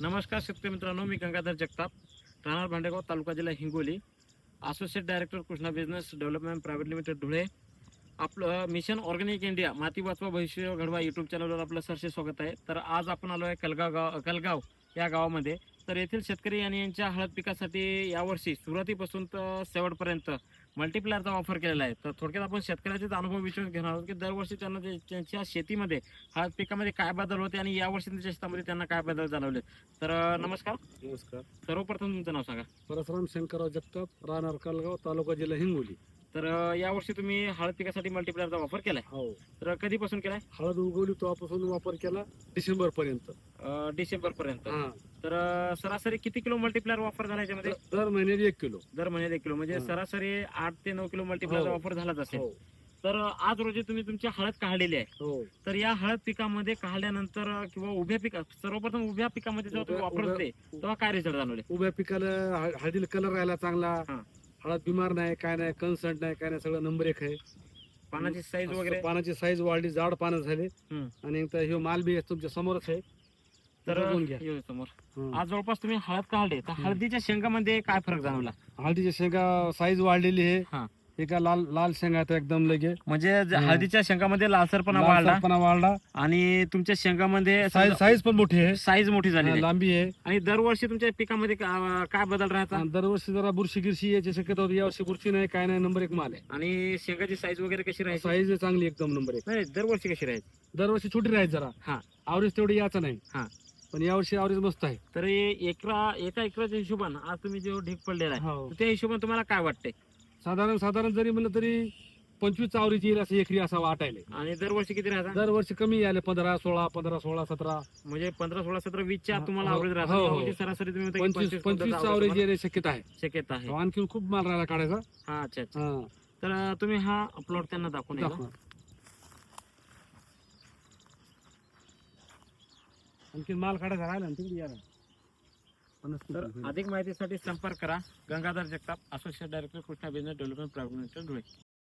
नमस्कार शेतकरी मित्रांनो, मी गंगाधर जगताप, राहणार भांडेगाव, तालुका जिल्हा Hingoli, associate director Krishna business development private limited Dhule. आपलं मिशन ऑर्गॅनिक इंडिया माती वाचवा भविष्य घडवा यूट्यूब चॅनलवर आपलं सरसे स्वागत आहे. तर आज आपण आलो आहे कलगाव या गावामध्ये. तर येथील शेतकरी आणि यांच्या हळद पिकासाठी यावर्षी सुरुवातीपासून तर शेवटपर्यंत मल्टीप्लायरचा वापर केलेला आहे. तर थोडक्यात आपण शेतकऱ्याचेच अनुभव विचारून घेणार आहोत की दरवर्षी त्यांना त्यांच्या शेतीमध्ये हळद पिकामध्ये काय बदल होते आणि यावर्षी त्यांच्या शेतामध्ये त्यांना काय बदल जाणवले. तर नमस्कार. नमस्कार. सर्वप्रथम तुमचं नाव सांगा. परसराम शंकरराव जगताप, राहणार कलगाव, तालुका जिल्हा हिंगोली. तर यावर्षी तुम्ही हळद पिकासाठी मल्टीप्लायरचा वापर केलाय. हो. तर कधीपासून केलाय? हळद उगवली तेव्हापासून वापर केला डिसेंबर पर्यंत. डिसेंबर पर्यंत. हा. तर सरासरी किती किलो मल्टीप्लायर वापर झाला याच्यामध्ये? दर महिन्याला 1 किलो. दर महिन्यात 1 किलो, म्हणजे हा. सरासरी 8 ते 9 किलो मल्टीप्लायरचा हो. वापर झालाच असेल. हो. तर आज रोजी तुम्ही तुमची हळद काढलेली आहे. हो. तर या हळद पिकामध्ये काढल्यानंतर किंवा उभ्या पिका, सर्वप्रथम उभ्या पिकामध्ये जेव्हा तुम्ही वापरत होते तेव्हा काय रिझल्ट जाणवले? उभ्या पिकाला हळदीला कलर राहिला चांगला. हा. हळद बिमार नाही, काय नाही, कन्सर्ट नाही, काय नाही, सगळं नंबर 1 आहे. पानाची साईज वगैरे? पानाची साईज वाढली, जाड पानं झाले. हम्म. आणि हे माल बी तुमच्या समोरच आहे. तर बघून घ्या. येऊ समोर. हा. आज जवळपास तुम्ही हळद काढले, तर हळदीच्या शेंगामध्ये काय फरक जाणवला? हळदीच्या शेंगा साईज वाढलेली आहे. हा. एका लाल लाल शेंगा आहेत एकदम लगे. म्हणजे हा. हळदीच्या शेंगामध्ये लालसरपणा वाढला लालसरपणा वाढला. आणि तुमच्या शेंगामध्ये साईज पण मोठी आहे. साईज मोठी झाली आहे. लांबी आहे. आणि दरवर्षी तुमच्या पिकामध्ये काय बदल राहता? आणि दरवर्षी जरा बुरशी गिरशी याची शक्यता होती. यावर्षी बुरशी नाही, काय नाही, नंबर 1 माल आहे. आणि शेंगाची साईज वगैरे कशी राहायची? साईज चांगली एकदम नंबर 1. नाही, दरवर्षी कशी राहायची? दरवर्षी छोटी राहायची जरा. हा. आवरेज तेवढी याचं नाही. हा. पण यावर्षी आवरेज मस्त आहे. तर एका एकराच्या हिशोबानं आज तुम्ही जो ढीक पडलेला आहे, हो. तर त्या हिशोबाने तुम्हाला काय वाटतंय? साधारण जरी म्हणलं तरी 25 आवरेज येईल असं एकरी असा वाटायला. आणि दरवर्षी किती राहता? दरवर्षी कमी आले 15, 16, 15, 16, 17, म्हणजे 15, 16, 17, 20 च्या हो, तुम्हाला हो, आवरेज राहतं. हो, हो. यावर्षी सरासरी तुम्ही म्हणता की 25 25 आवरेज आवरेज येण्याची शक्यता आहे. शक्यता आहे. आणखी खूप माल राहिला काढायचा. हा, अच्छा अच्छा. हा. तर तुम्ही हा प्लॉट त्यांना दाखवून या. दाखवा. आणखी माल काढायचा राहिला ना तिकडे या ना. तर अधिक माहितीसाठी संपर्क करा. Gangadhar Jagtap, associate director Krishna business development private limited Dhule.